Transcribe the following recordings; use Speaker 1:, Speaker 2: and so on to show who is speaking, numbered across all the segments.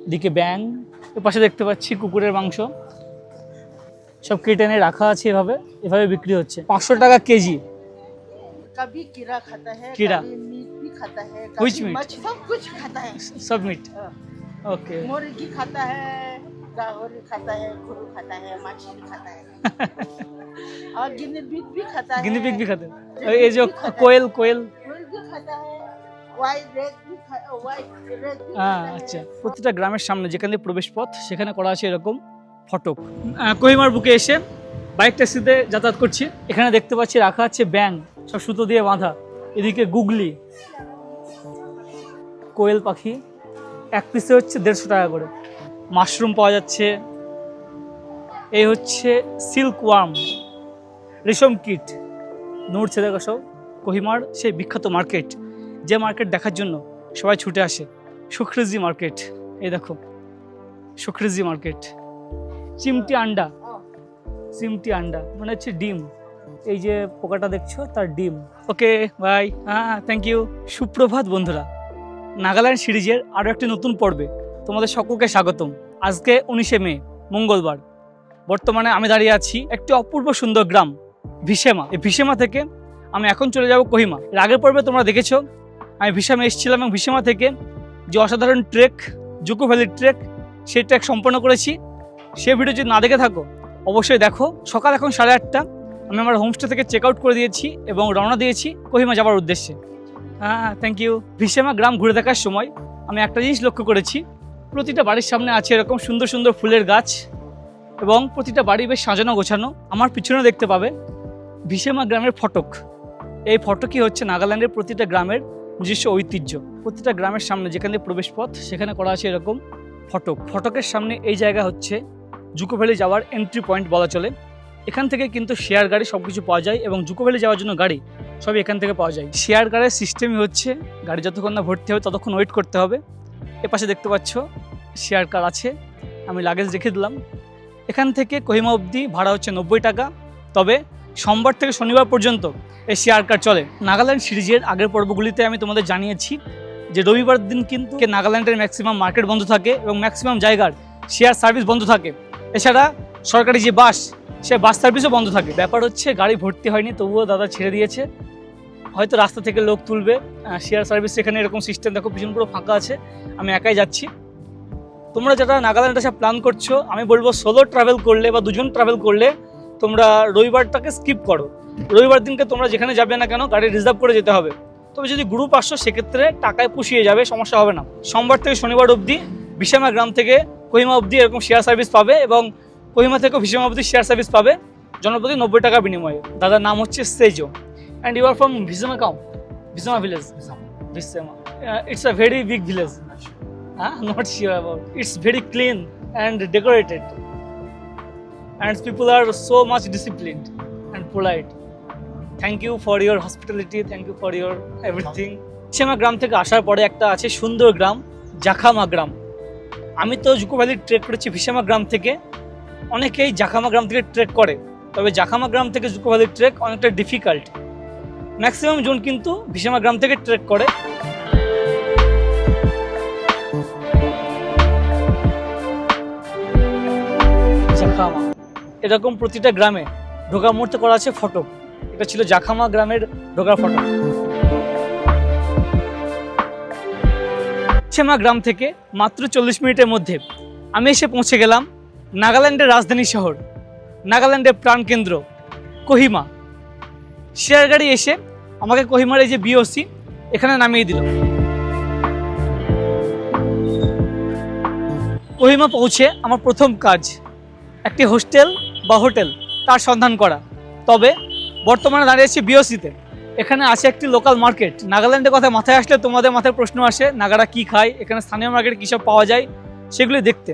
Speaker 1: এদিকে ব্যাং, এর পাশে দেখতে পাচ্ছি কুকুরের মাংস, সব কেটে এনে রাখা আছে, এভাবে এভাবে বিক্রি হচ্ছে। 500 টাকা কেজি।
Speaker 2: कभी कीड़ा खाता है,
Speaker 1: कीड़ा।
Speaker 2: कभी मीट भी खाता है,
Speaker 1: Which
Speaker 2: कभी
Speaker 1: meat?
Speaker 2: मछ सब कुछ खाता है।
Speaker 1: सब मीट।
Speaker 2: हाँ,
Speaker 1: ओके।
Speaker 2: मुर्गी खाता है, गाहरी खाता है, खुरू खाता है, मछली खाता है और गिनी पिग भी खाता है।
Speaker 1: गिनी पिग भी खाते हैं। और ये जो कोयल कोयल
Speaker 2: कोयल भी खाता है, वाइट रेड भी वाइट रेड भी
Speaker 1: হ্যাঁ,
Speaker 2: खाता है।
Speaker 1: আচ্ছা। প্রতিটা গ্রামের সামনে যেখানে প্রবেশ পথ সেখানে করা আছে এরকম ফটক। কোহিমার বুকে এসে বাইক ট্যাক্সিতে যাতায়াত করছি। এখানে দেখতে পাচ্ছি রাখা আছে ব্যাং, সব সুতো দিয়ে বাঁধা। এদিকে গুগলি, কোয়েল পাখি, এক পিসে হচ্ছে 150 টাকা করে। মাশরুম পাওয়া যাচ্ছে। এই হচ্ছে সিল্ক ওয়ার্ম, রেশম কিট। নড়ছে দেখো সব। কোহিমার সেই বিখ্যাত মার্কেট, যে মার্কেট দেখার জন্য সবাই ছুটে আসে, সুখরিজি মার্কেট। এই দেখো সুখরিজি মার্কেট। চিমটি আন্ডা, চিমটি আন্ডা মানে হচ্ছে ডিম। এই যে পোকাটা দেখছো তার ডিম। ওকে বাই, হ্যাঁ থ্যাংক ইউ। সুপ্রভাত বন্ধুরা, নাগাল্যান্ড সিরিজের আরও একটি নতুন পর্বে তোমাদের সকলকে স্বাগতম। আজকে 19শে মে, মঙ্গলবার। বর্তমানে আমি দাঁড়িয়ে আছি একটি অপূর্ব সুন্দর গ্রাম ভিশেমা। এই ভিশেমা থেকে আমি এখন চলে যাব কোহিমা। এর আগের পর্বে তোমরা দেখেছো আমি ভিশেমা এসেছিলাম এবং ভিশেমা থেকে যে অসাধারণ ট্রেক, জুকো ভ্যালি ট্রেক, সেই ট্রেক সম্পন্ন করেছি। সে ভিডিও যদি না দেখে থাকো অবশ্যই দেখো। সকাল এখন 8:30। আমি আমার হোমস্টে থেকে চেক আউট করে দিয়েছি এবং রওনা দিয়েছি কোহিমা যাওয়ার উদ্দেশ্যে। হ্যাঁ থ্যাংক ইউ। ভিশেমা গ্রাম ঘুরে দেখার সময় আমি একটা জিনিস লক্ষ্য করেছি, প্রতিটা বাড়ির সামনে আছে এরকম সুন্দর সুন্দর ফুলের গাছ এবং প্রতিটা বাড়ি বেশ সাজানো গোছানো। আমার পিছনে দেখতে পাবে ভিশেমা গ্রামের ফটক। এই ফটকই হচ্ছে নাগাল্যান্ডের প্রতিটা গ্রামের নিজস্ব ঐতিহ্য। প্রতিটা গ্রামের সামনে যেখানে প্রবেশ পথ সেখানে করা আছে এরকম ফটক। ফটকের সামনে এই জায়গা হচ্ছে জুকো ভ্যালি যাওয়ার এন্ট্রি পয়েন্ট বলা চলে। এখান থেকে কিন্তু শেয়ার গাড়ি সব কিছু পাওয়া যায় এবং জুকো ভ্যালি যাওয়ার জন্য গাড়ি সবই এখান থেকে পাওয়া যায়। শেয়ার গাড়ির সিস্টেমই হচ্ছে গাড়ি যতক্ষণ না ভর্তি হবে ততক্ষণ ওয়েট করতে হবে। এপাশে দেখতে পাচ্ছ শেয়ার কার আছে, আমি লাগেজ রেখে দিলাম। এখান থেকে কোহিমা অবধি ভাড়া হচ্ছে 90 টাকা। তবে সোমবার থেকে শনিবার পর্যন্ত এই শেয়ার কার চলে। নাগাল্যান্ড সিরিজের আগের পর্বগুলিতে আমি তোমাদের জানিয়েছি যে রবিবার দিন কিন্তু নাগাল্যান্ডের ম্যাক্সিমাম মার্কেট বন্ধ থাকে এবং ম্যাক্সিমাম জায়গার শেয়ার সার্ভিস বন্ধ থাকে। এছাড়া সরকারি যে বাস, সে বাস সার্ভিসও বন্ধ থাকে। ব্যাপার হচ্ছে গাড়ি ভর্তি হয়নি, তবুও দাদা ছেড়ে দিয়েছে। হয়তো রাস্তা থেকে লোক তুলবে। শেয়ার সার্ভিস এখানে এরকম সিস্টেম দেখো, পিছন পুরো ফাঁকা আছে। আমি একাই যাচ্ছি। তোমরা যারা নাগাল্যান্ড আসা প্ল্যান করছো, আমি বলবো সোলো ট্রাভেল করলে বা দুজন ট্রাভেল করলে তোমরা রবিবারটাকে স্কিপ করো। রবিবার দিনকে তোমরা যেখানে যাবে না কেন গাড়ি রিজার্ভ করে যেতে হবে। তবে যদি গ্রুপ আসছো সেক্ষেত্রে টাকায় পুষিয়ে যাবে, সমস্যা হবে না। সোমবার থেকে শনিবার অবধি ভিশেমা গ্রাম থেকে কোহিমা অবধি এরকম শেয়ার সার্ভিস পাবে এবং কোহিমা থেকে ভিশেমা অবধি শেয়ার সার্ভিস পাবে জনপ্রতি 90 টাকা বিনিময়ে। দাদার নাম হচ্ছে Sejo and you are from Viswema Viswema village. Viswema it's a very big village. Not sure about. It's very clean and decorated, and people are so much disciplined and polite. Thank you for your hospitality. Thank you for your everything. ভিশেমা গ্রাম থেকে আসার পরে একটা আছে সুন্দর গ্রাম, জাখামা গ্রাম। আমি তো Dzukou valley trek করেছি ভিশেমা গ্রাম থেকে। অনেকেই জাখামা গ্রাম থেকে ট্রেক করে, তবে জাখামা গ্রাম থেকে জুকো ভ্যালি ট্রেক অনেকটা ডিফিকাল্ট। ম্যাক্সিমাম জন কিন্তু ভিশেমা গ্রাম থেকে ট্রেক করে। জাখামা এরকম প্রতিটা গ্রামে ঢোকার মুহূর্তে করা আছে ফটক। এটা ছিল জাখামা গ্রামের ঢোকার ফটক। ভিশেমা গ্রাম থেকে মাত্র 40 মিনিটের মধ্যে আমি এসে পৌঁছে গেলাম নাগাল্যান্ডের রাজধানী শহর, নাগাল্যান্ডের প্রাণকেন্দ্র কোহিমা। শেয়ার গাড়ি এসে আমাকে কোহিমার এই যে বিওসি এখানে নামিয়ে দিল। কোহিমা পৌঁছে আমার প্রথম কাজ একটি হোস্টেল বা হোটেল তার সন্ধান করা। তবে বর্তমানে দাঁড়িয়েছি বিওসিতে। এখানে আছে একটি লোকাল মার্কেট। নাগাল্যান্ডের কথা মাথায় আসলে তোমাদের মাথায় প্রশ্ন আসে নাগারা কী খায়, এখানে স্থানীয় মার্কেটে কী সব পাওয়া যায় সেগুলি দেখতে।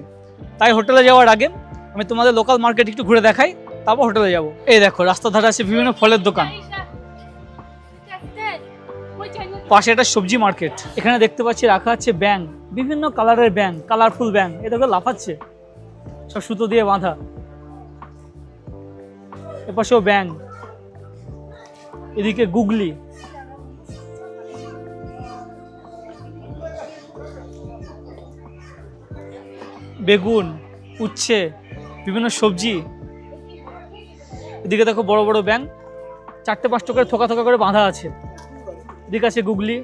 Speaker 1: তাই হোটেলে যাওয়ার আগে আমি তোমাদের লোকাল মার্কেট একটু ঘুরে দেখাই, তারপর হোটেলে যাব। এই দেখো রাস্তা ধারে আছে বিভিন্ন ফলের দোকান, পাশে একটা সবজি মার্কেট। এখানে দেখতে পাচ্ছি রাখা আছে ব্যাং, বিভিন্ন কালারের ব্যাং, কালারফুল ব্যাং। এ দেখো লাফাচ্ছে, সব সুতো দিয়ে বাঁধা। এপাশেও ব্যাং, এদিকে গুগলি। বেগুন, উচ্ছে, বিভিন্ন সবজি। এদিকে দেখো বড় বড় ব্যাঙ, 4-5টা করে থোকা থোকা করে বাঁধা আছে। এদিকে আছে গুগলি,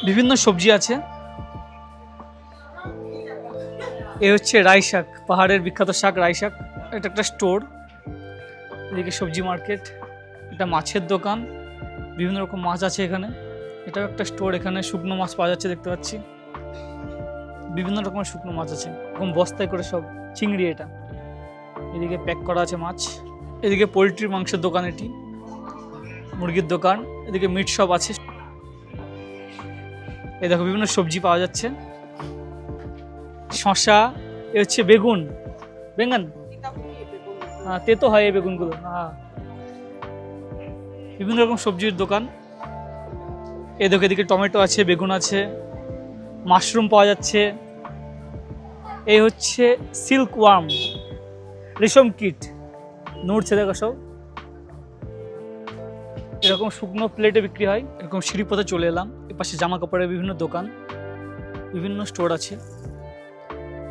Speaker 1: বিভিন্ন সবজি আছে। এ হচ্ছে রাই শাক, পাহাড়ের বিখ্যাত শাক রাই শাক। এটা একটা স্টোর। এদিকে সবজি মার্কেট, এটা মাছের দোকান, বিভিন্ন রকম মাছ আছে এখানে। এটাও একটা স্টোর, এখানে শুকনো মাছ পাওয়া যাচ্ছে দেখতে পাচ্ছি। বিভিন্ন রকমের শুকনো মাছ আছে, এরকম বস্তায় করে সব চিংড়ি। এটা এদিকে প্যাক করা আছে মাছ। এদিকে পোলট্রির মাংসের দোকান, এটি মুরগির দোকান। এদিকে মিট শপ আছে। এই দেখো বিভিন্ন সবজি পাওয়া যাচ্ছে, শশা, এ হচ্ছে বেগুন, বেঙ্গন, হ্যাঁ তেতো হয় এই বেগুনগুলো। হ্যাঁ, বিভিন্ন রকম সবজির দোকান। এই দেখো এদিকে টমেটো আছে, বেগুন আছে, মাশরুম পাওয়া যাচ্ছে। এই হচ্ছে সিল্ক ওয়ার্ম, রেশম কিট, নড়ছে দেখো সব। এরকম শুকনো প্লেটে বিক্রি হয়। এরকম সিঁড়ি পথে চলে এলাম। এপাশে জামা কাপড়ের বিভিন্ন দোকান, বিভিন্ন স্টোর আছে।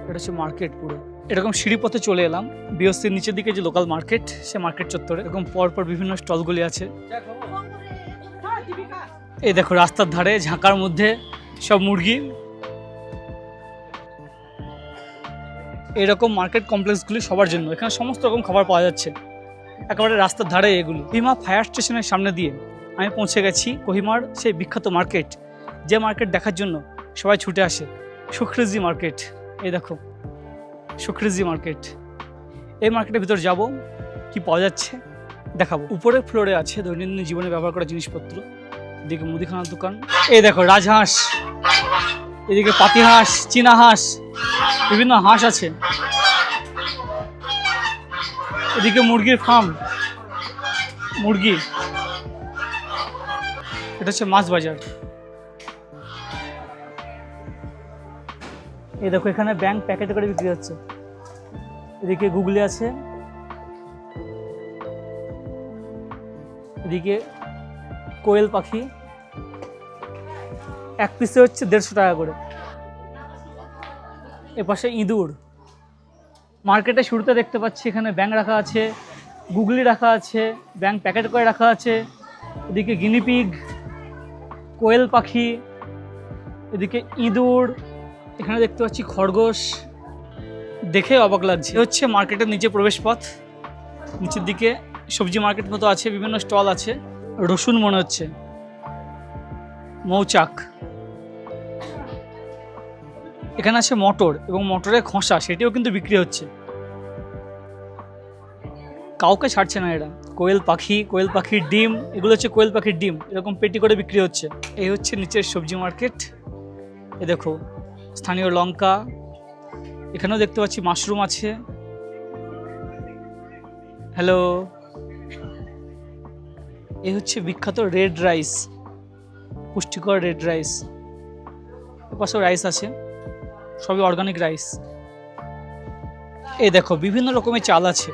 Speaker 1: এটা হচ্ছে মার্কেট পুরো। এরকম সিঁড়ি পথে চলে এলাম বিওসির নিচের দিকে যে লোকাল মার্কেট, সে মার্কেট চত্বরে এরকম পরপর বিভিন্ন স্টলগুলি আছে। এই দেখো রাস্তার ধারে ঝাঁকার মধ্যে সব মুরগি। এরকম মার্কেট কমপ্লেক্সগুলি সবার জন্য, এখানে সমস্ত রকম খাবার পাওয়া যাচ্ছে একেবারে রাস্তার ধারে। এগুলি কোহিমা ফায়ার স্টেশনের সামনে দিয়ে আমি পৌঁছে গেছি কোহিমার সেই বিখ্যাত মার্কেট, যে মার্কেট দেখার জন্য সবাই ছুটে আসে, সুখরিজি মার্কেট। এই দেখো সুখরিজি মার্কেট। এই মার্কেটের ভিতর যাব, কি পাওয়া যাচ্ছে দেখাবো। উপরের ফ্লোরে আছে দৈনন্দিন জীবনে ব্যবহার করা জিনিসপত্র। এদিকে মুদিখানার দোকান। এই দেখো রাজহাঁস, এদিকে পাতিহাঁস, চীনা হাঁস, বিভিন্ন হাঁস আছে। এদিকে মুরগির ফার্ম, মুরগি। এটা হচ্ছে মাছ বাজার। এই দেখো এখানে ব্যাঙ প্যাকেটে করে বিক্রি হচ্ছে। এদিকে গুগলি আছে, এদিকে কোয়েল পাখি, এক পিসে হচ্ছে 150 টাকা করে। এপাশে ইঁদুর। মার্কেটে শুরুতে দেখতে পাচ্ছি এখানে ব্যাঙ রাখা আছে, গুগলি রাখা আছে, ব্যাঙ প্যাকেট করে রাখা আছে। এদিকে গিনিপিগ, কোয়েল পাখি, এদিকে ইঁদুর, এখানে দেখতে পাচ্ছি খরগোশ। দেখে অবাক লাগছে। হচ্ছে মার্কেটের নিচে প্রবেশ পথ। নিচের দিকে সবজি মার্কেট মতো আছে, বিভিন্ন স্টল আছে। রসুন মনে হচ্ছে, মৌচাক। এখানে আছে মটর এবং মটরের খোসা, সেটিও কিন্তু বিক্রি হচ্ছে। কাউকে ছাড়ছে না এরা। কোয়েল পাখি, কোয়েল পাখির ডিম, এগুলো হচ্ছে কোয়েল পাখির ডিম, এরকম পেটি করে বিক্রি হচ্ছে। এই হচ্ছে নিচের সবজি মার্কেট। এ দেখো স্থানীয় লঙ্কা, এখানেও দেখতে পাচ্ছি মাশরুম আছে। হ্যালো। এই হচ্ছে বিখ্যাত রেড রাইস, পুষ্টিকর রেড রাইস। পাশেও রাইস আছে, সবই অর্গানিক রাইস। এই দেখো বিভিন্ন রকমের চাল আছে,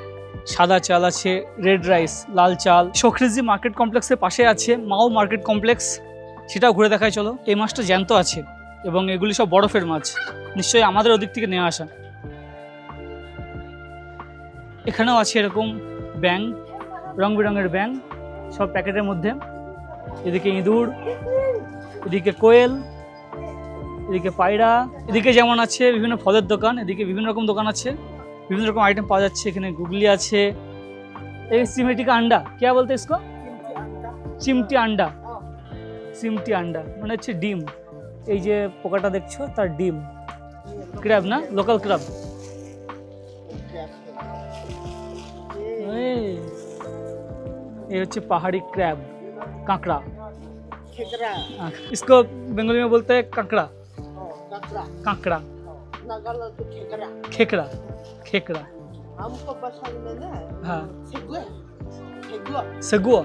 Speaker 1: সাদা চাল আছে, রেড রাইস, লাল চাল। সুখরিজি মার্কেট কমপ্লেক্সের পাশে আছে মাও মার্কেট কমপ্লেক্স, সেটাও ঘুরে দেখায় চলো। এই মাছটা জ্যান্ত আছে এবং এগুলি সব বরফের মাছ, নিশ্চয়ই আমাদের ওদিক থেকে নিয়ে আসা। এখানেও আছে এরকম ব্যাঙ, রং বেরঙের ব্যাঙ, সব প্যাকেটের মধ্যে। এদিকে ইঁদুর, এদিকে কোয়েল, এদিকে পায়রা। এদিকে যেমন আছে বিভিন্ন ফলের দোকান, এদিকে বিভিন্ন রকম দোকান আছে, বিভিন্ন রকম আইটেম পাওয়া যাচ্ছে। এখানে গুগলি আছে। এই সিমেটি কা আন্ডা क्या बोलते हैं इसको? চিমটি আন্ডা। চিমটি আন্ডা মানে হচ্ছে ডিম। এই যে পোকাটা দেখছো তার ডিম। ক্র্যাব না, লোকাল ক্র্যাব। ये হচ্ছে পাহাড়ি ক্র্যাব, কাঁকড়া।
Speaker 2: खेकड़ा,
Speaker 1: इसको बंगाली में बोलते हैं कांकड़ा।
Speaker 2: ककड़ा,
Speaker 1: कांकड़ा,
Speaker 2: नागालैंड को खेकड़ा।
Speaker 1: खेकड़ा, खेकड़ा।
Speaker 2: हमको पसंद में ना
Speaker 1: हाँ,
Speaker 2: सेगुआ, सेगुआ।
Speaker 1: सगुआ।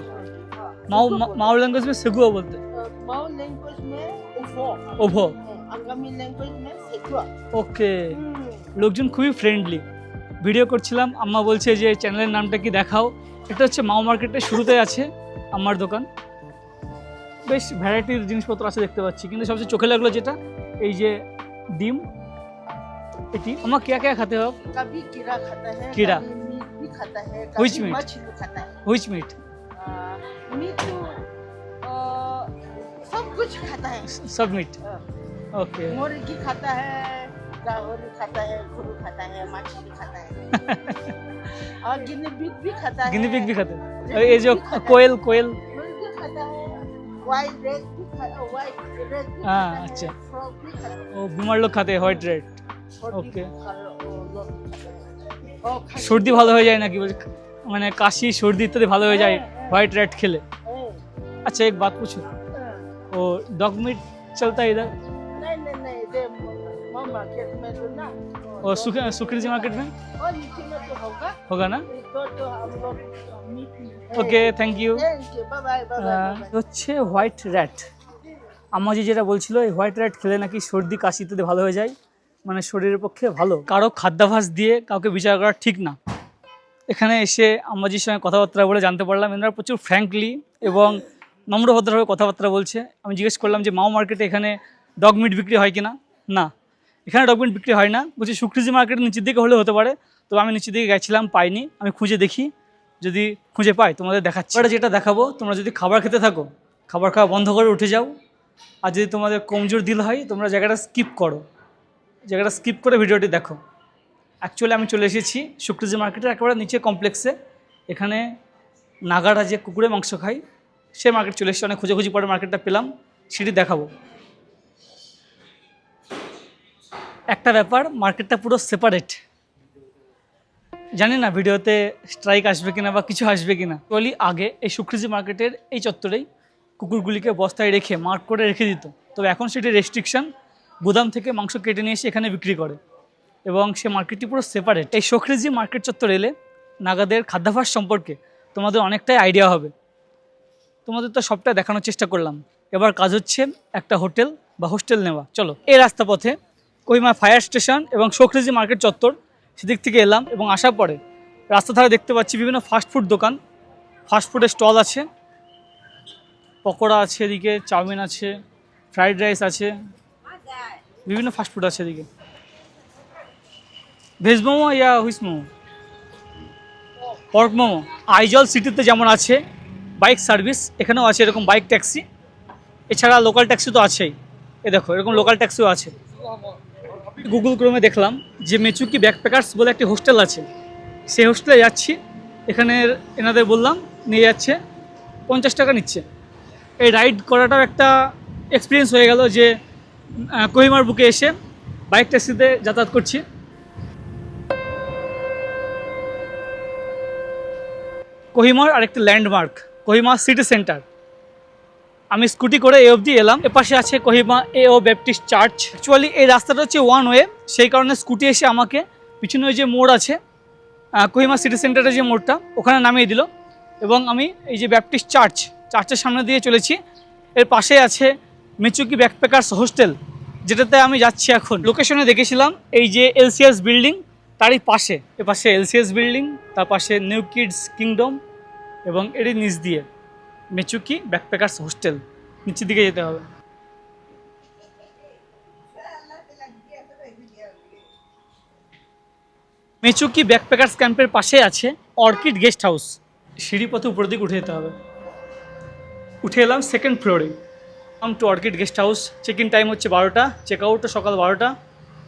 Speaker 1: माओ माओ लैंग्वेज में सगुआ बोलते हैं।
Speaker 2: माओ लैंग्वेज में उफो,
Speaker 1: ओभो।
Speaker 2: अंगामी लैंग्वेज में सेगुआ।
Speaker 1: ওকে, লোকজন খুবই ফ্রেন্ডলি। ভিডিও করছিলাম, আম্মা বলছে যে চ্যানেলের নামটা কি দেখাও। এটা হচ্ছে মাও মার্কেটের শুরুতে আছে আম্মার দোকান। বেশ ভ্যারাইটির জিনিসপত্র আছে দেখতে পাচ্ছি, কিন্তু সবচেয়ে চোখে লাগলো যেটা, এই যে ডিম, एटी अम्मा क्या क्या खाते हो आप?
Speaker 2: कभी कीड़ा खाता है,
Speaker 1: कीड़ा।
Speaker 2: कभी मीट भी खाता है,
Speaker 1: Which
Speaker 2: कभी
Speaker 1: meat?
Speaker 2: मछली खाता है।
Speaker 1: Which meet?
Speaker 2: मीट तो सब कुछ खाता है।
Speaker 1: सब मीट।
Speaker 2: हाँ,
Speaker 1: ओके।
Speaker 2: मुर्गी खाता है, गाहरी खाता है, खुरू खाता है, मछली खाता है और गिनी पिग भी खाता है।
Speaker 1: गिनी पिग भी खाते हैं? और ये जो कोयल कोयल
Speaker 2: मुर्गी खाता है, वाइट रेड भी खाता है, वाइट रेड भी
Speaker 1: हाँ,
Speaker 2: खाता है,
Speaker 1: अच्छा।
Speaker 2: फ्रॉग भी खाता है।
Speaker 1: वो बीमार लोग खाते हैं হোয়াইট রেড।
Speaker 2: छोटी
Speaker 1: ओके।
Speaker 2: और खासी
Speaker 1: সর্দি ভালো হয়ে যায় নাকি বলছে, মানে কাশি সর্দি ইত্যাদি ভালো হয়ে যায় হোয়াইট রেড খেলে।
Speaker 2: है।
Speaker 1: अच्छा एक बात पूछो,
Speaker 2: हाँ।
Speaker 1: वो डॉग मीट चलता है इधर
Speaker 2: नहीं दे मार्केट में तो ना
Speaker 1: और सुखरीजी मार्केट में
Speaker 2: और नीचे में तो
Speaker 1: होगा ना?
Speaker 2: तो हम लोग meet
Speaker 1: okay thank you.
Speaker 2: Thank you bye bye
Speaker 1: হচ্ছে হোয়াইট র্যাট। আম্মা জি যেটা বলছিল এই হোয়াইট র্যাট খেলে নাকি সর্দি কাশি ইত্যাদি ভালো হয়ে যায়, মানে শরীরের পক্ষে ভালো। কারো খাদ্যাভ্যাস দিয়ে কাউকে বিচার করা ঠিক না। এখানে এসে আম্মাজির সঙ্গে কথাবার্তা বলে জানতে পারলাম এনারা প্রচুর ফ্র্যাঙ্কলি এবং নম্রভদ্রভাবে কথাবার্তা বলছে। আমি জিজ্ঞেস করলাম যে মাও মার্কেটে এখানে ডগ মিট বিক্রি হয় কিনা। না, এখানে ডগ মিট বিক্রি হয় না। বলছি সুকৃজি মার্কেটের নিচের দিকে হলে হতে পারে, তো আমি নিচের দিকে গেছিলাম, পাইনি। আমি খুঁজে দেখি, যদি খুঁজে পাই তোমাদের দেখাচ্ছি। এবারে যেটা দেখাবো, তোমরা যদি খাবার খেতে থাকো, খাবার খাওয়া বন্ধ করে উঠে যাও। আর যদি তোমাদের কমজোর দিল হয়, তোমরা জায়গাটা স্কিপ করো, জায়গাটা স্কিপ করে ভিডিওটি দেখো। অ্যাকচুয়ালি আমি চলে এসেছি সুকৃজি মার্কেটের একেবারে নিচে কমপ্লেক্সে। এখানে নাগারা যে কুকুরের মাংস খাই সে মার্কেট চলে এসেছি। অনেক খুঁজে পরে মার্কেটটা পেলাম, সেটি দেখাবো। একটা ব্যাপার, মার্কেটটা পুরো সেপারেট। জানি না ভিডিওতে স্ট্রাইক আসবে কিনা বা কিছু আসবে কিনা। অ্যাকচুয়ালি আগে এই সুকৃজি মার্কেটের এই চত্বরেই কুকুরগুলিকে বস্তায় রেখে মার্ক করে রেখে দিত, তবে এখন সেটি রেস্ট্রিকশন। গুদাম থেকে মাংস কেটে নিয়ে এসে এখানে বিক্রি করে এবং সে মার্কেটটি পুরো সেপারেট। এই সুকৃজি মার্কেট চত্বর এলে নাগাদের খাদ্যাভ্যাস সম্পর্কে তোমাদের অনেকটাই আইডিয়া হবে। তোমাদের তো সবটা দেখানোর চেষ্টা করলাম। এবার কাজ হচ্ছে একটা হোটেল বা হোস্টেল নেওয়া। চলো, এই রাস্তা পথে কোহিমা ফায়ার স্টেশন এবং সুকৃজি মার্কেট চত্বর সেদিক থেকে এলাম এবং আসার পরে রাস্তা ধারে দেখতে পাচ্ছি বিভিন্ন ফাস্টফুড দোকান, ফাস্টফুডের স্টল আছে, পকোড়া আছে, এদিকে চাউমিন আছে, ফ্রাইড রাইস আছে, বিভিন্ন ফাস্টফুড আছে। এদিকে ভেজ মোমো ইয়া হুইস মোমো, পর্ক মোমো। আইজল সিটিতে যেমন আছে বাইক সার্ভিস, এখানেও আছে এরকম বাইক ট্যাক্সি। এছাড়া লোকাল ট্যাক্সি তো আছেই, এ দেখো এরকম লোকাল ট্যাক্সিও আছে। গুগল ক্রোমে দেখলাম যে মেচুকি ব্যাকপ্যাকার্স বলে একটি হোস্টেল আছে, সেই হোস্টেলে যাচ্ছি। এখানে এনাদের বললাম, নিয়ে যাচ্ছে, 50 টাকা নিচ্ছে। এই রাইড করাটাও একটা এক্সপিরিয়েন্স হয়ে গেল যে কোহিমার বুকে এসে বাইক ট্যাক্সিতে যাতায়াত করছি। কোহিমার আরেকটি ল্যান্ডমার্ক কোহিমা সিটি সেন্টার। আমি স্কুটি করে এ অবধি এলাম। এপাশে আছে কোহিমা এও ব্যাপটিস্ট চার্চ। অ্যাকচুয়ালি এই রাস্তাটা হচ্ছে ওয়ান ওয়ে, সেই কারণে স্কুটি এসে আমাকে পিছনে ওই যে মোড় আছে কোহিমা সিটি সেন্টারের যে মোড়টা, ওখানে নামিয়ে দিল এবং আমি এই যে ব্যাপটিস্ট চার্চের সামনে দিয়ে চলেছি। এর পাশে আছে মেচুকি ব্যাকপ্যাকার্স হোস্টেল, যেটাতে আমি যাচ্ছি এখন। লোকেশনে দেখেছিলাম এই যে এলসিএস বিল্ডিং, তারই পাশে, এপাশে এলসিএস বিল্ডিং, তার পাশে নিউ কিডস কিংডম এবং এরই নিচ দিয়ে মেচুকি ব্যাকপ্যাকার্স হোস্টেল। নিচের দিকে যেতে হবে। মেচুকি ব্যাকপ্যাকার্স ক্যাম্পের পাশে আছে অর্কিড গেস্ট হাউস। সিঁড়ি পথে উপরের দিকে উঠে যেতে হবে। উঠে এলাম সেকেন্ড ফ্লোরে। To orchid guest house. Check in time হচ্ছে 12টা, চেক আউটও সকাল 12টা।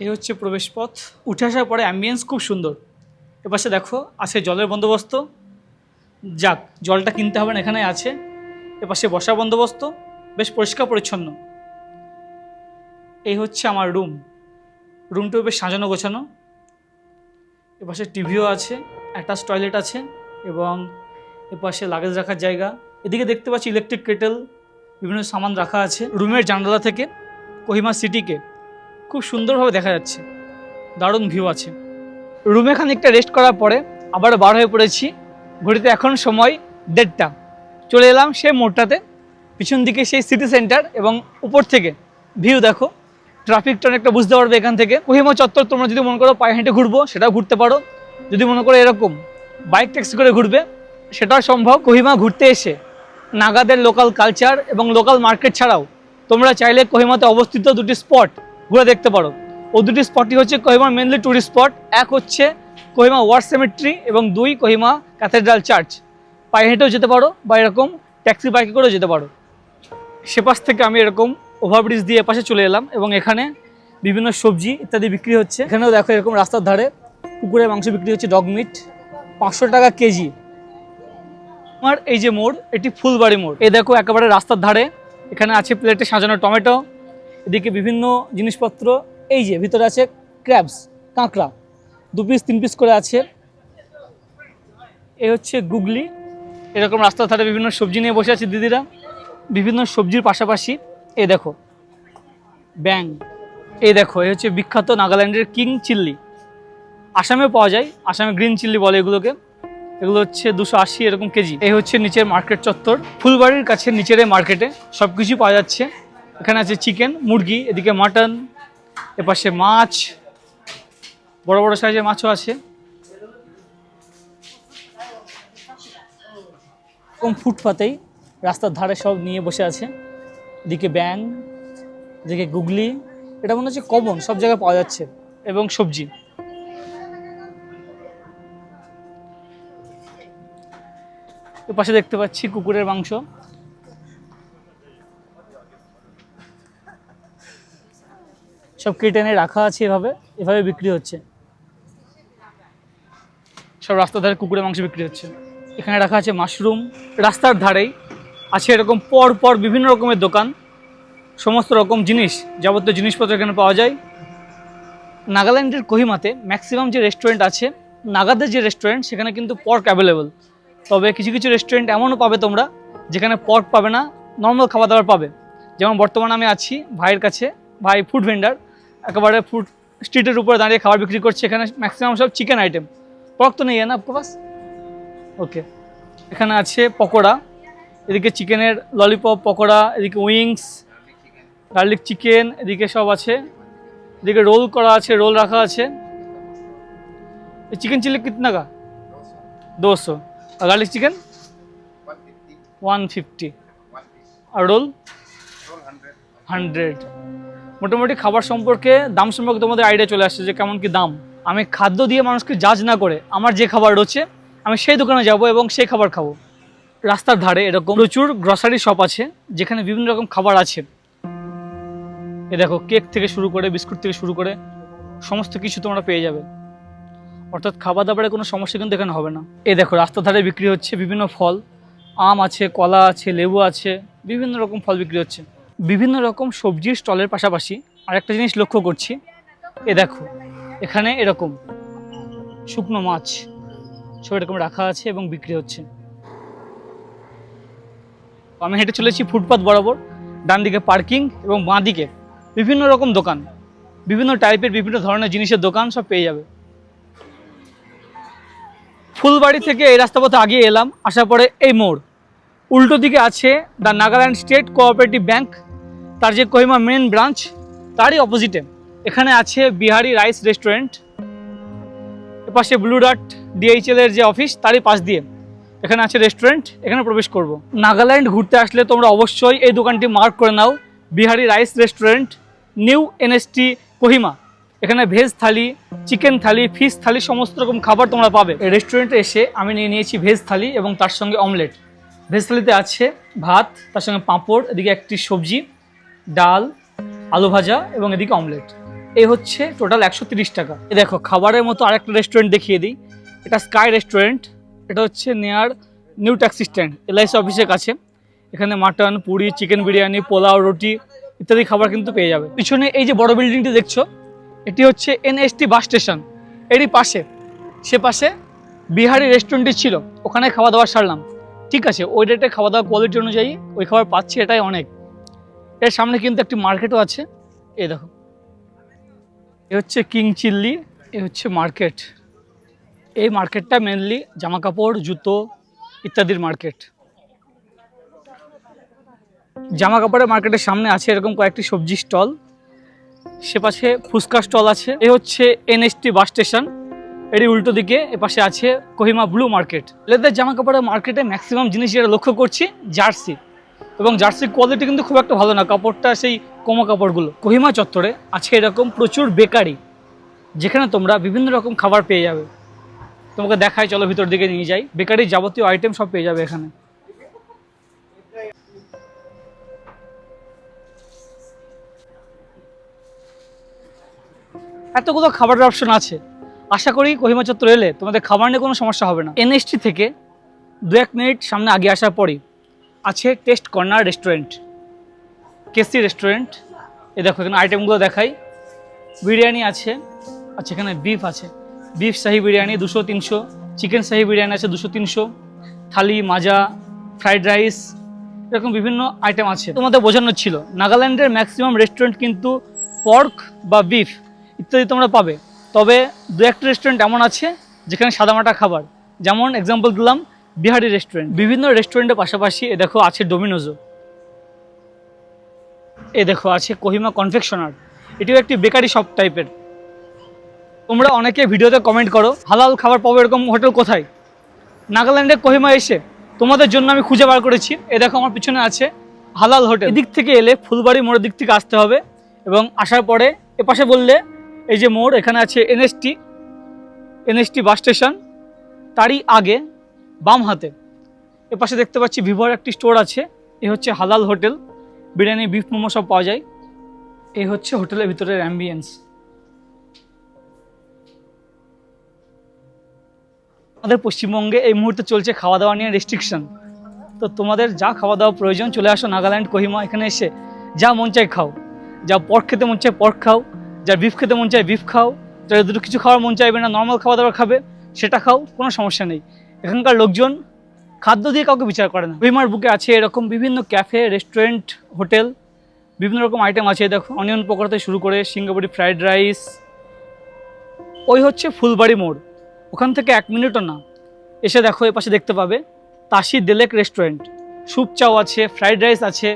Speaker 1: এই হচ্ছে প্রবেশ পথ। উঠে আসার পরে অ্যাম্বিয়েন্স খুব সুন্দর। এপাশে দেখো আছে জলের বন্দোবস্ত, যাক জলটা কিনতে হবে না, এখানে আছে। এপাশে বসার বন্দোবস্ত, বেশ পরিষ্কার পরিচ্ছন্ন। এই হচ্ছে আমার রুমটাও বেশ সাজানো গোছানো। এপাশে টিভিও আছে, অ্যাটাচ টয়লেট আছে এবং এপাশে লাগেজ রাখার জায়গা। এদিকে দেখতে পাচ্ছি ইলেকট্রিক কেটেল, বিভিন্ন সামান রাখা আছে। রুমের জানালা থেকে কোহিমা সিটিকে খুব সুন্দরভাবে দেখা যাচ্ছে, দারুণ ভিউ আছে। রুমে খানিকটা রেস্ট করার পরে আবার বার হয়ে পড়েছি। ঘড়িতে এখন সময় 1:30। চলে এলাম সেই মোড়টাতে, পিছন দিকে সেই সিটি সেন্টার এবং উপর থেকে ভিউ দেখো। ট্রাফিকটা অনেকটা বুঝতে পারবে এখান থেকে। কোহিমা চত্বর তোমরা যদি মনে করো পায়ে হেঁটে ঘুরবো, সেটাও ঘুরতে পারো। যদি মনে করো এরকম বাইক ট্যাক্সি করে ঘুরবে, সেটাও সম্ভব। কোহিমা ঘুরতে এসে নাগাদের লোকাল কালচার এবং লোকাল মার্কেট ছাড়াও তোমরা চাইলে কোহিমাতে অবস্থিত দুটি স্পট ঘুরে দেখতে পারো। ও দুটি স্পটই হচ্ছে কোহিমার মেনলি ট্যুরিস্ট স্পট। এক হচ্ছে কোহিমা ওয়ার সেমেট্রি এবং 2 কোহিমা ক্যাথেড্রাল চার্চ। পায়ে হেঁটেও যেতে পারো বা এরকম ট্যাক্সি বাইকে করেও যেতে পারো। সেপাশ থেকে আমি এরকম ওভারব্রিজ দিয়ে এপাশে চলে এলাম এবং এখানে বিভিন্ন সবজি ইত্যাদি বিক্রি হচ্ছে। এখানেও দেখো এরকম রাস্তার ধারে কুকুরের মাংস বিক্রি হচ্ছে, ডগ মিট 500 টাকা কেজি। আমার এই যে মোড়, এটি ফুলবাড়ি মোড়। এই দেখো একেবারে রাস্তার ধারে এখানে আছে প্লেটে সাজানো টমেটো, এদিকে বিভিন্ন জিনিসপত্র। এই যে ভিতরে আছে ক্র্যাবস, কাঁকড়া 2 পিস 3 পিস করে আছে। এই হচ্ছে গুগলি। এরকম রাস্তার ধারে বিভিন্ন সবজি নিয়ে বসে আছে দিদিরা। বিভিন্ন সবজির পাশাপাশি এই দেখো ব্যাং, এই দেখো এই হচ্ছে বিখ্যাত নাগাল্যান্ডের কিং চিল্লি। আসামেও পাওয়া যায়, আসামে গ্রিন চিল্লি বলে এগুলোকে। এগুলো হচ্ছে 280 এরকম কেজি। এই হচ্ছে নিচের মার্কেট চত্বর, ফুলবাড়ির কাছে নিচের এই মার্কেটে সব কিছু পাওয়া যাচ্ছে। এখানে আছে চিকেন, মুরগি, এদিকে মাটন, এপাশে মাছ, বড় বড় সাইজের মাছও আছে। এরকম ফুটপাতেই রাস্তার ধারে সব নিয়ে বসে আছে। এদিকে ব্যাং, এদিকে গুগলি, এটা মনে হচ্ছে কমন, সব জায়গায় পাওয়া যাচ্ছে। এবং সবজি। পাশে দেখতে পাচ্ছি কুকুরের মাংস। সব কেটে এনে রাখা আছে, এভাবে এভাবে বিক্রি হচ্ছে। সব রাস্তার ধারে কুকুরের মাংস বিক্রি হচ্ছে। এখানে রাখা আছে মাশরুম। রাস্তার ধারেই আছে এরকম পর পর বিভিন্ন রকমের দোকান, সমস্ত রকম জিনিস, যাবতীয় জিনিসপত্র এখানে পাওয়া যায়। নাগাল্যান্ডের কোহিমাতে ম্যাক্সিমাম যে রেস্টুরেন্ট আছে, নাগাদের যে রেস্টুরেন্ট, সেখানে কিন্তু পর্ক অ্যাভেলেবল। তবে কিছু কিছু রেস্টুরেন্ট এমনও পাবে তোমরা যেখানে পর্ক পাবে না, নর্মাল খাবার দাবার পাবে। যেমন বর্তমানে আমি আছি ভাইয়ের কাছে, ভাই ফুড ভেন্ডার, একেবারে ফুড স্ট্রিটের উপরে দাঁড়িয়ে খাবার বিক্রি করছে। এখানে ম্যাক্সিমাম সব চিকেন আইটেম, পর্ক তো নেই না আপকে পাস। ওকে, এখানে আছে পকোড়া, এদিকে চিকেনের ললিপপ পকোড়া, এদিকে উইংস, গার্লিক চিকেন, এদিকে সব আছে। এদিকে রোল করা আছে, রোল রাখা আছে। চিকেন চিলি কিতনা का 200 और गार्लिक चिकन 150 আর রোল 100। মোটামুটি খাবার সম্পর্কে, দাম সম্পর্কে তোমাদের আইডিয়া চলে আসছে যে কেমন কি দাম। আমি খাদ্য দিয়ে মানুষকে জাজ না করে আমার যে খাবার রয়েছে আমি সেই দোকানে যাব এবং সেই খাবার খাবো। রাস্তার ধারে এরকম প্রচুর গ্রসারি শপ আছে যেখানে বিভিন্ন রকম খাবার আছে। এ দেখো কেক থেকে শুরু করে বিস্কুট থেকে শুরু করে সমস্ত কিছু তোমরা পেয়ে যাবে। অর্থাৎ খাবার দাবারের কোনো সমস্যা কিন্তু এখানে হবে না। এই দেখো রাস্তার ধারে বিক্রি হচ্ছে বিভিন্ন ফল, আম আছে, কলা আছে, লেবু আছে, বিভিন্ন রকম ফল বিক্রি হচ্ছে। বিভিন্ন রকম সবজির স্টলের পাশাপাশি আরেকটা জিনিস লক্ষ্য করছি, এ দেখো এখানে এরকম শুকনো মাছ সব এরকম রাখা আছে এবং বিক্রি হচ্ছে। আমি হেঁটে চলেছি ফুটপাথ বরাবর, ডান দিকে পার্কিং এবং বাঁ দিকে বিভিন্ন রকম দোকান, বিভিন্ন টাইপের বিভিন্ন ধরনের জিনিসের দোকান সব পেয়ে যাবে। ফুলবাড়ি থেকে এই রাস্তা পথে আগিয়ে এলাম, আসার পরে এই মোড়, উল্টো দিকে আছে the Nagaland state cooperative bank, তার যে কোহিমা মেন ব্রাঞ্চ তারই অপোজিটে এখানে আছে বিহারি রাইস রেস্টুরেন্ট। এপাশে ব্লু ডার্ট ডিএইচএল এর যে অফিস তারই পাশ দিয়ে এখানে আছে রেস্টুরেন্ট, এখানে প্রবেশ করব। নাগাল্যান্ড ঘুরতে আসলে তোমরা অবশ্যই এই দোকানটি মার্ক করে নাও, Bihari rice restaurant, new NST Kohima. এখানে veg thali, chicken thali, fish thali, সমস্ত রকম খাবার তোমরা পাবে। এই রেস্টুরেন্টে এসে আমি নিয়ে নিয়েছি ভেজ থালি এবং তার সঙ্গে অমলেট। ভেজ থালিতে আছে ভাত, তার সঙ্গে পাঁপড়, এদিকে একটি সবজি, ডাল, আলু ভাজা এবং এদিকে অমলেট। এই হচ্ছে টোটাল 130 টাকা। এই দেখো খাবারের মতো আরেকটা রেস্টুরেন্ট দেখিয়ে দিই, এটা স্কাই রেস্টুরেন্ট। এটা হচ্ছে near new taxi stand, LIC অফিসের কাছে। এখানে মাটন, পুরি, চিকেন বিরিয়ানি, পোলাও, রুটি ইত্যাদি খাবার কিন্তু পেয়ে যাবে। পিছনে এই যে বড় বিল্ডিংটি দেখছো, এটি হচ্ছে এনএসটি বাস স্টেশন, এরই পাশে। সে পাশে বিহারি রেস্টুরেন্টটি ছিল, ওখানে খাওয়া দাওয়া সারলাম। ঠিক আছে, ওই রেটে খাওয়া দাওয়া কোয়ালিটি অনুযায়ী ওই খাবার পাচ্ছি, এটাই অনেক। এর সামনে কিন্তু একটি মার্কেটও আছে, এই দেখো। এ হচ্ছে কিং চিল্লি, এ হচ্ছে মার্কেট। এই মার্কেটটা মেনলি জামা কাপড়, জুতো ইত্যাদির মার্কেট। জামা কাপড়ের মার্কেটের সামনে আছে এরকম কয়েকটি সবজি স্টল, সে পাশে ফুচকা স্টল আছে। এ হচ্ছে এনএসটি বাস স্টেশন, এরই উল্টো দিকে এপাশে আছে কোহিমা ব্লু মার্কেট। ছেলেদের জামা কাপড়ের মার্কেটে ম্যাক্সিমাম জিনিস যেটা লক্ষ্য করছি জার্সি, এবং জার্সির কোয়ালিটি কিন্তু খুব একটা ভালো না, কাপড়টা সেই কোমো কাপড়গুলো। কোহিমা চত্বরে আছে এরকম প্রচুর বেকারি, যেখানে তোমরা বিভিন্ন রকম খাবার পেয়ে যাবে। তোমাকে দেখাই, চলো ভিতর দিকে নিয়ে যাই। বেকারির যাবতীয় আইটেম সব পেয়ে যাবে এখানে। এতগুলো খাবারের অপশন আছে। আশা করি কোহিমা চত্বর এলে তোমাদের খাবার নিয়ে কোনো সমস্যা হবে না। এনএসটি থেকে 2-1 মিনিট সামনে আগে আসার পরই আছে টেস্ট কর্নার রেস্টুরেন্ট, কেসি রেস্টুরেন্ট। এ দেখো এখানে আইটেমগুলো দেখাই। বিরিয়ানি আছে, আচ্ছা এখানে বিফ আছে, বিফ শাহি বিরিয়ানি 200-300, চিকেন শাহি বিরিয়ানি আছে 200-300, থালি, মাজা, ফ্রাইড রাইস, এরকম বিভিন্ন আইটেম আছে। তোমাদের বোঝানোর ছিল নাগাল্যান্ডের ম্যাক্সিমাম রেস্টুরেন্ট কিন্তু পর্ক বা বিফ ইত্যাদি তোমরা পাবে, তবে 2-1টা রেস্টুরেন্ট এমন আছে যেখানে সাদামাটা খাবার। যেমন এক্সাম্পল দিলাম বিহারি রেস্টুরেন্ট। বিভিন্ন রেস্টুরেন্টের পাশাপাশি এ দেখো আছে ডোমিনোজও। এ দেখো আছে কোহিমা কনফেকশনার, এটিও একটি বেকারি শপ টাইপের। তোমরা অনেকে ভিডিওতে কমেন্ট করো হালাল খাবার পাবো এরকম হোটেল কোথায়। নাগাল্যান্ডের কোহিমা এসে তোমাদের জন্য আমি খুঁজে বার করেছি। এ দেখো আমার পিছনে আছে হালাল হোটেল। এদিক থেকে এলে ফুলবাড়ি মোড়ের দিক থেকে আসতে হবে, এবং আসার পরে এপাশে বললে এই যে মোড়, এখানে আছে এনএসটি বাস স্টেশন। তারই আগে বাম হাতে এপাশে দেখতে পাচ্ছি ভিভোর একটি স্টোর আছে। এ হচ্ছে হালাল হোটেল, বিরিয়ানি, বিফ, মোমো সব পাওয়া যায়। এই হচ্ছে হোটেলের ভিতরের অ্যাম্বিয়েন্স। আমাদের পশ্চিমবঙ্গে এই মুহূর্তে চলছে খাওয়া দাওয়া নিয়ে রেস্ট্রিকশন। তো তোমাদের যা খাওয়া দাওয়া প্রয়োজন চলে আসো নাগাল্যান্ড কোহিমা। এখানে এসে যা মন চাই খাও, যা পর্ক খেতে মন চায় পর্ক খাও, যার বিফ খেতে মন চায় বিফ খাও, যার দুটো কিছু খাওয়ার মন চাইবে না নর্মাল খাওয়া দাওয়া খাবে সেটা খাও, কোনো সমস্যা নেই। এখানকার লোকজন খাদ্য দিয়ে কাউকে বিচার করে না। কোহিমার বুকে আছে এরকম বিভিন্ন ক্যাফে, রেস্টুরেন্ট, হোটেল, বিভিন্ন রকম আইটেম আছে। দেখো অনিয়ন পকোড়া থেকে শুরু করে সিঙ্গাপুরি ফ্রাইড রাইস। ওই হচ্ছে ফুলবাড়ি মোড়, ওখান থেকে 1 মিনিটও না। এসে দেখো এপাশে দেখতে পাবে তাসি দেলেক রেস্টুরেন্ট, স্যুপ চাও আছে, ফ্রাইড রাইস আছে।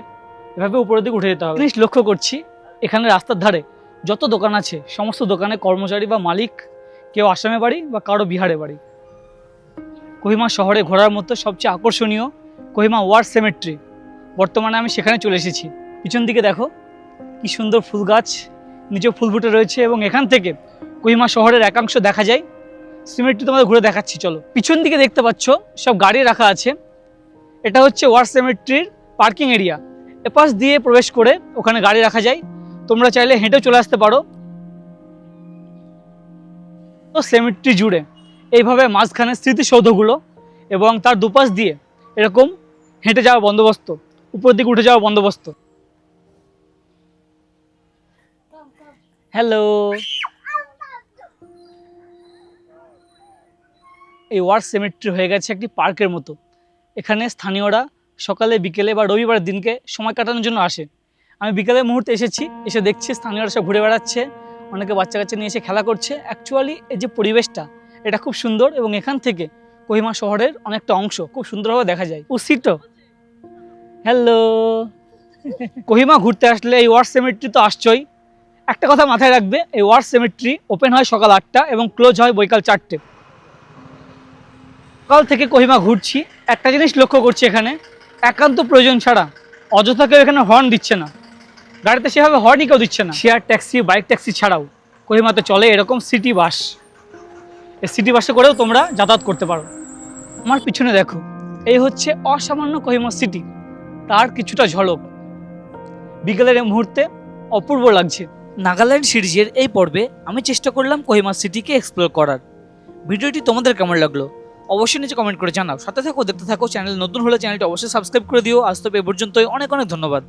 Speaker 1: এভাবে উপরের দিকে উঠে যেতে হবে। জিনিস লক্ষ্য করছি এখানে রাস্তার ধারে যত দোকান আছে সমস্ত দোকানে কর্মচারী বা মালিক কেউ আসামে বাড়ি বা কারো বিহারে বাড়ি। কোহিমা শহরে ঘোরার মতো সবচেয়ে আকর্ষণীয় কোহিমা ওয়ার সেমেট্রি। বর্তমানে আমি সেখানে চলে এসেছি। পিছন দিকে দেখো কি সুন্দর ফুল গাছ, নিচেও ফুল ফুটে রয়েছে, এবং এখান থেকে কোহিমা শহরের একাংশ দেখা যায়। সিমেট্রি তোমাদের ঘুরে দেখাচ্ছি চলো। পিছন দিকে দেখতে পাচ্ছ সব গাড়ি রাখা আছে। এটা হচ্ছে ওয়ার সেমেট্রির পার্কিং এরিয়া। এপাশ দিয়ে প্রবেশ করে ওখানে গাড়ি রাখা যায়, তোমরা চাইলে হেঁটে চলে আসতে পারো। তো সেমেট্রি জুড়ে এইভাবে মাঝখানে স্মৃতিসৌধগুলো, এবং তার দুপাশ দিয়ে এরকম হেঁটে যাওয়ার বন্দোবস্ত, উপর দিকে উঠে যাওয়ার বন্দোবস্ত। হ্যালো। এই ওয়ার সেমেট্রি হয়ে গেছে একটি পার্কের মতো। এখানে স্থানীয়রা সকালে, বিকেলে বা রবিবার দিনকে সময় কাটানোর জন্য আসে। আমি বিকেলের মুহূর্তে এসেছি, এসে দেখছি স্থানীয়রা সব ঘুরে বেড়াচ্ছে, অনেকে বাচ্চা কাচ্চা নিয়ে এসে খেলা করছে। অ্যাকচুয়ালি এই যে পরিবেশটা এটা খুব সুন্দর, এবং এখান থেকে কোহিমা শহরের অনেকটা অংশ খুব সুন্দরভাবে দেখা যায়। উসিটো, হ্যালো। কোহিমা ঘুরতে আসলে এই ওয়ার সেমেট্রি তো আসছই। একটা কথা মাথায় রাখবে, এই ওয়ার সেমেট্রি ওপেন হয় সকাল 8টা এবং ক্লোজ হয় বৈকাল 4টে। সকাল থেকে কোহিমা ঘুরছি, একটা জিনিস লক্ষ্য করছি এখানে একান্ত প্রয়োজন ছাড়া অযথা কেউ এখানে হর্ন দিচ্ছে না। গাড়িতে সেভাবে হর্নই কেউ দিচ্ছে না। শেয়ার ট্যাক্সি, বাইক ট্যাক্সি ছাড়াও কোহিমাতে চলে এরকম সিটি বাস। এই সিটি বাসে করেও তোমরা যাতায়াত করতে পারো। আমার পিছনে দেখো, এই হচ্ছে অসামান্য কোহিমা সিটি, তার কিছুটা ঝলক। বিকেলের এই মুহূর্তে অপূর্ব লাগছে। নাগাল্যান্ড সিরিজের এই পর্বে আমি চেষ্টা করলাম কোহিমা সিটিকে এক্সপ্লোর করার। ভিডিওটি তোমাদের কেমন লাগলো অবশ্যই নিচে কমেন্ট করে জানাও। সাথে থাকো, দেখতে থাকো। চ্যানেল নতুন হলে চ্যানেলটি অবশ্যই সাবস্ক্রাইব করে দিও। আজ তো এ পর্যন্তই, অনেক অনেক ধন্যবাদ।